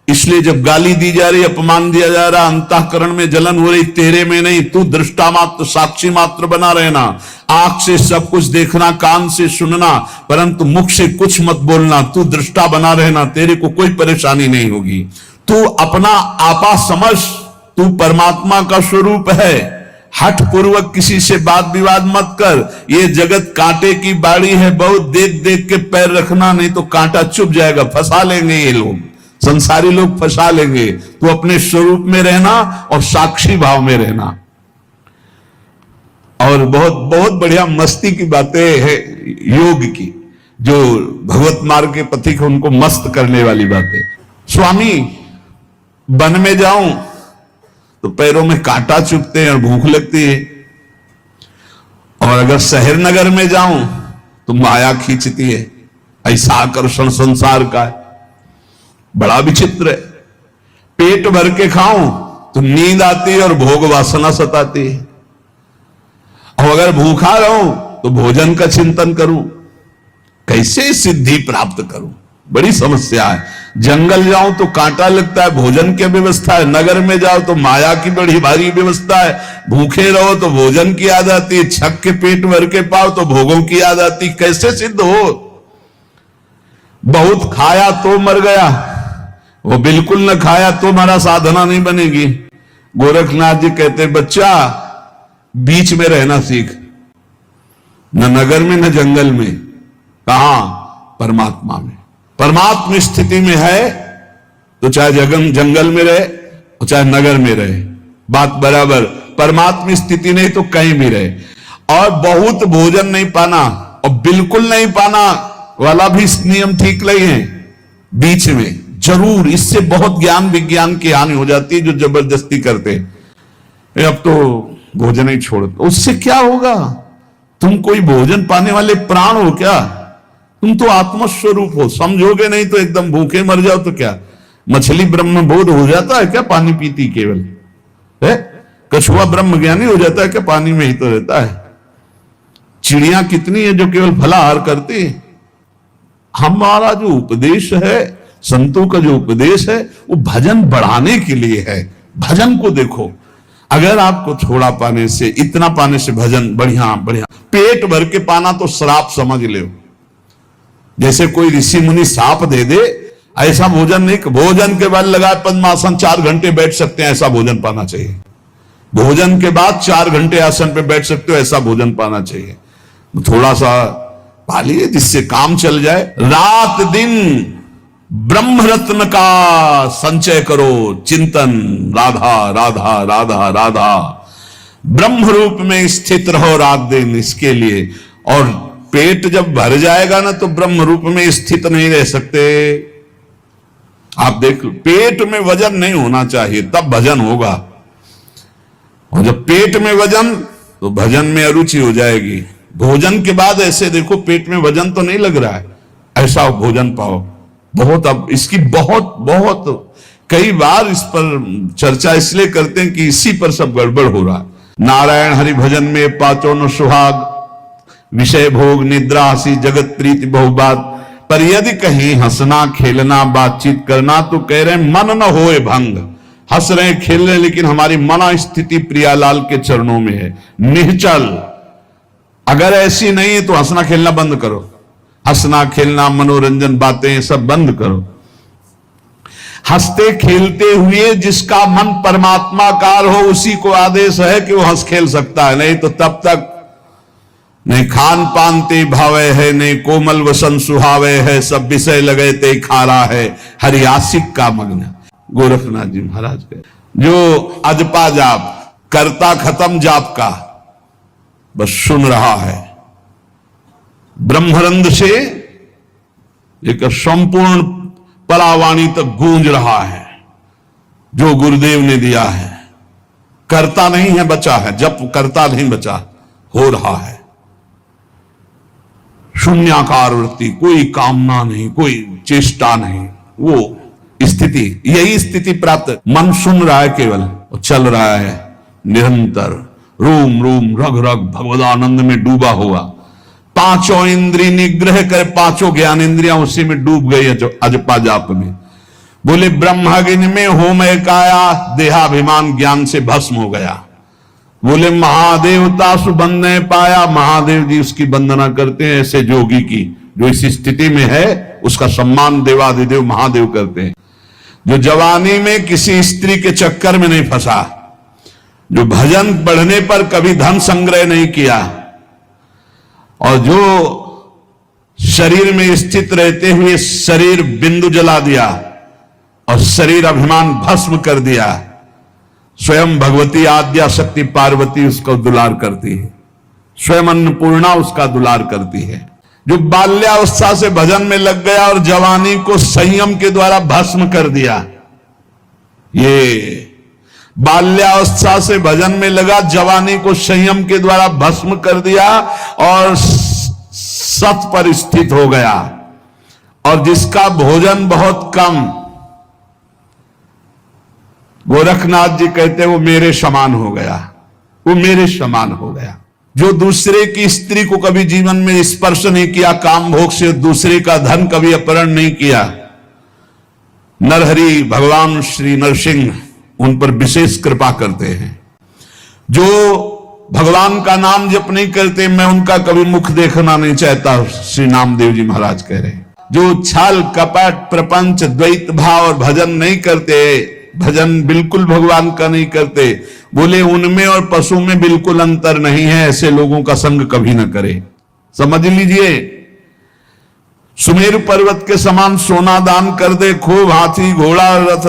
इसलिए जब गाली दी जा रही, अपमान दिया जा रहा, अंतःकरण में जलन हो रही, तेरे में नहीं, तू दृष्टा मात्र, साक्षी मात्र बना रहना। आंख से सब कुछ देखना, कान से सुनना, परंतु मुख से कुछ मत बोलना। तू दृष्टा बना रहना, तेरे को कोई परेशानी नहीं होगी। तू अपना आपा समझ, तू परमात्मा का स्वरूप है। हठ पूर्वक किसी से वाद विवाद मत कर। ये जगत कांटे की बाड़ी है, बहुत देख देख के पैर रखना, नहीं तो कांटा चुभ जाएगा, फंसा लेंगे ये लोग, संसारी लोग फंसा लेंगे। तो अपने स्वरूप में रहना और साक्षी भाव में रहना। और बहुत बहुत बढ़िया मस्ती की बातें है योग की, जो भगवत मार्ग के पथिक उनको मस्त करने वाली बातें। स्वामी, वन में जाऊं तो पैरों में कांटा चुभते हैं और भूख लगती है, और अगर शहर नगर में जाऊं तो माया खींचती है। ऐसा आकर्षण संसार का है, बड़ा विचित्र है। पेट भर के खाऊं तो नींद आती है और भोग वासना सताती है, और अगर भूखा रहूं तो भोजन का चिंतन करूं, कैसे सिद्धि प्राप्त करूं, बड़ी समस्या है। जंगल जाऊं तो कांटा लगता है, भोजन की व्यवस्था है। नगर में जाओ तो माया की बड़ी भारी व्यवस्था है। भूखे रहो तो भोजन की याद आती है, छक के पेट भर के पाओ तो भोगों की याद आती। कैसे सिद्ध हो? बहुत खाया तो मर गया, वो बिल्कुल न खाया तो हमारा साधना नहीं बनेगी। गोरखनाथ जी कहते, बच्चा बीच में रहना सीख, न नगर में न जंगल में। कहां? परमात्मा में। परमात्मा स्थिति में है तो चाहे जंगल में रहे और चाहे नगर में रहे, बात बराबर। परमात्मा स्थिति नहीं तो कहीं भी रहे। और बहुत भोजन नहीं पाना और बिल्कुल नहीं पाना वाला भी नियम ठीक नहीं है, बीच में जरूर। इससे बहुत ज्ञान विज्ञान की हानि हो जाती है, जो जबरदस्ती करते हैं। अब तो भोजन ही छोड़, उससे क्या होगा? तुम कोई भोजन पाने वाले प्राण हो क्या? तुम तो आत्मस्वरूप हो। समझोगे नहीं तो एकदम भूखे मर जाओ तो क्या? मछली ब्रह्म बोध हो जाता है क्या पानी पीती केवल है? कछुआ ब्रह्म ज्ञानी हो जाता है क्या? पानी में ही तो रहता है। चिड़िया कितनी है जो केवल फलाहार करती है। हमारा जो उपदेश है, संतों का जो उपदेश है, वो भजन बढ़ाने के लिए है। भजन को देखो, अगर आपको थोड़ा पाने से, इतना पाने से भजन बढ़िया बढ़िया। पेट भर के पाना तो श्राप समझ लो। जैसे कोई ऋषि मुनि साप दे दे, ऐसा भोजन नहीं। भोजन के बाद लगाए पद्मासन 4 घंटे बैठ सकते हैं, ऐसा भोजन पाना चाहिए। भोजन के बाद 4 घंटे आसन पे बैठ सकते हो, ऐसा भोजन पाना चाहिए। थोड़ा सा पा लिए जिससे काम चल जाए। रात दिन ब्रह्म रत्न का संचय करो, चिंतन, राधा राधा राधा राधा। ब्रह्म रूप में स्थित रहो रात दिन इसके लिए। और पेट जब भर जाएगा ना तो ब्रह्म रूप में स्थित नहीं रह सकते। आप देख लो, पेट में वजन नहीं होना चाहिए, तब भजन होगा। और जब पेट में वजन, तो भजन में अरुचि हो जाएगी। भोजन के बाद ऐसे देखो, पेट में वजन तो नहीं लग रहा है, ऐसा भोजन पाओ। बहुत, अब इसकी बहुत बहुत कई बार इस पर चर्चा इसलिए करते हैं कि इसी पर सब गड़बड़ हो रहा है। नारायण हरि भजन में पाचो न सुहाग, विषय भोग निद्रा हसी जगत प्रीति बहुबात। पर यदि कहीं हंसना खेलना बातचीत करना तो कह रहे मन न होए भंग। हंस रहे खेल रहे, लेकिन हमारी मना स्थिति प्रियालाल के चरणों में है, निश्चल। अगर ऐसी नहीं है तो हंसना खेलना बंद करो। हंसना खेलना, मनोरंजन, बातें सब बंद करो। हंसते खेलते हुए जिसका मन परमात्माकार हो, उसी को आदेश है कि वो हंस खेल सकता है। नहीं तो तब तक नहीं खान पान ते भावे है, नहीं कोमल वसन सुहावे है, सब विषय लगे ते खारा है, हरि आशिक का मग्न। गोरखनाथ जी महाराज के जो अजपा जाप करता खत्म जाप का, बस सुन रहा है। ब्रह्मरंध से एक संपूर्ण परावाणी तक गूंज रहा है जो गुरुदेव ने दिया है। करता नहीं है बचा है, जब करता नहीं बचा, हो रहा है। शून्याकार वृत्ति, कोई कामना नहीं, कोई चेष्टा नहीं, वो स्थिति, यही स्थिति प्राप्त। मन सुन रहा है केवल, चल रहा है निरंतर, रूम रूम रग रग भगवदानंद में डूबा हुआ। पांचों इंद्रिय निग्रह कर, पांचों ज्ञान इंद्रियां उसी में डूब गई है जो अजपा जाप में। बोले ब्रह्माग्नि में होम एकाया, देहाभिमान ज्ञान से भस्म हो गया। बोले महादेवता सुबंदने पाया, महादेव जी उसकी वंदना करते हैं ऐसे जोगी की, जो इस स्थिति में है उसका सम्मान देवाधिदेव महादेव करते हैं। जो जवानी में किसी स्त्री के चक्कर में नहीं फंसा, जो भजन पढ़ने पर कभी धन संग्रह नहीं किया, और जो शरीर में स्थित रहते हुए शरीर बिंदु जला दिया और शरीर अभिमान भस्म कर दिया, स्वयं भगवती आद्या शक्ति पार्वती उसको दुलार करती है, स्वयं अन्नपूर्णा उसका दुलार करती है। जो बाल्यावस्था से भजन में लग गया और जवानी को संयम के द्वारा भस्म कर दिया, ये बाल्यावस्था से भजन में लगा, जवानी को संयम के द्वारा भस्म कर दिया और सत पर स्थित हो गया। और जिसका भोजन बहुत कम, गोरखनाथ जी कहते वो मेरे समान हो गया, वो मेरे समान हो गया। जो दूसरे की स्त्री को कभी जीवन में स्पर्श नहीं किया, काम भोग से दूसरे का धन कभी अपहरण नहीं किया, नरहरि भगवान श्री नरसिंह उन पर विशेष कृपा करते हैं। जो भगवान का नाम जप नहीं करते, मैं उनका कभी मुख देखना नहीं चाहता, श्री नामदेव जी महाराज कह रहे। जो छल कपट प्रपंच द्वैत भाव और भजन नहीं करते, भजन बिल्कुल भगवान का नहीं करते, बोले उनमें और पशु में बिल्कुल अंतर नहीं है, ऐसे लोगों का संग कभी न करे। समझ लीजिए, सुमेरु पर्वत के समान सोना दान कर दे, खूब हाथी घोड़ा रथ